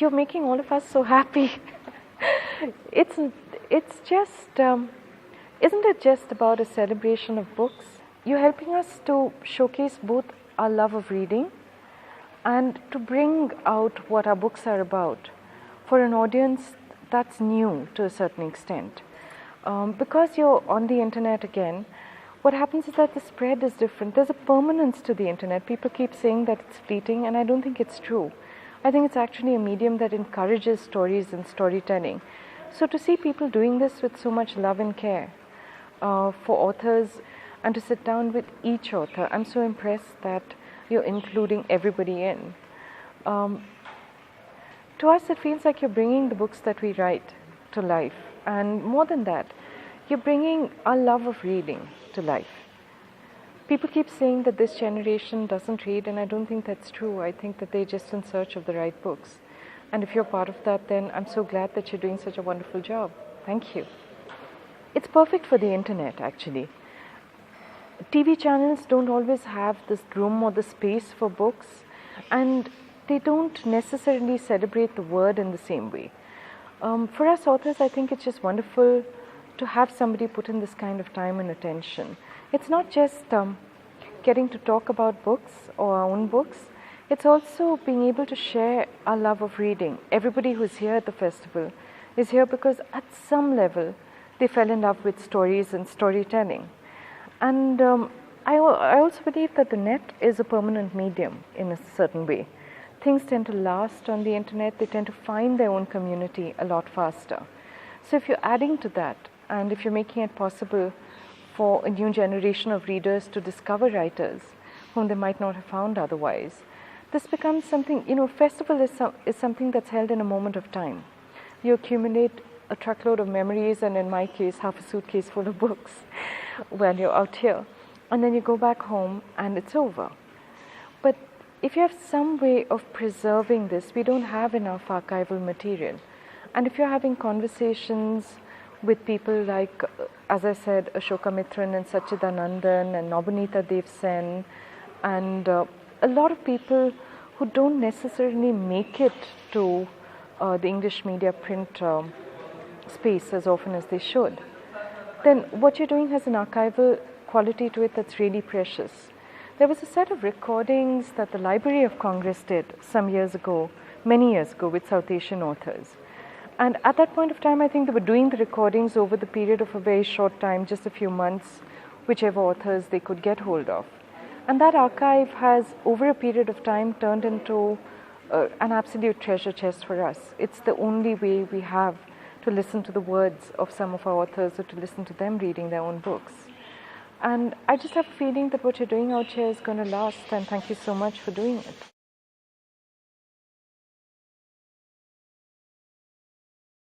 you're making all of us so happy. It's just, isn't it just about a celebration of books? You're helping us to showcase both our love of reading and to bring out what our books are about for an audience that's new to a certain extent. Because you're on the internet again, what happens is that the spread is different. There's a permanence to the internet. People keep saying that it's fleeting, and I don't think it's true. I think it's actually a medium that encourages stories and storytelling. So to see people doing this with so much love and care for authors, and to sit down with each author, I'm so impressed that you're including everybody in. To us, it feels like you're bringing the books that we write to life. And more than that, you're bringing our love of reading to life. People keep saying that this generation doesn't read, and I don't think that's true. I think that they're just in search of the right books. And if you're part of that, then I'm so glad that you're doing such a wonderful job. Thank you. It's perfect for the internet, actually. TV channels don't always have this room or the space for books, and they don't necessarily celebrate the word in the same way. For us authors, I think it's just wonderful to have somebody put in this kind of time and attention. It's not just getting to talk about books or our own books, it's also being able to share our love of reading. Everybody who's here at the festival is here because at some level they fell in love with stories and storytelling. And I also believe that the net is a permanent medium in a certain way. Things tend to last on the internet, they tend to find their own community a lot faster. So if you're adding to that, and if you're making it possible for a new generation of readers to discover writers whom they might not have found otherwise, this becomes something, festival is something that's held in a moment of time. You accumulate a truckload of memories, and in my case, half a suitcase full of books while you're out here. And then you go back home and it's over. But if you have some way of preserving this, we don't have enough archival material. And if you're having conversations with people like, as I said, Ashoka Mitran and Sachidanandan and Nobunita Dev Sen, and a lot of people who don't necessarily make it to the English media print space as often as they should, then what you're doing has an archival quality to it that's really precious. There was a set of recordings that the Library of Congress did some years ago, many years ago, with South Asian authors. And at that point of time, I think they were doing the recordings over the period of a very short time, just a few months, whichever authors they could get hold of. And that archive has, over a period of time, turned into an absolute treasure chest for us. It's the only way we have to listen to the words of some of our authors, or to listen to them reading their own books. And I just have a feeling that what you're doing out here is going to last, and thank you so much for doing it.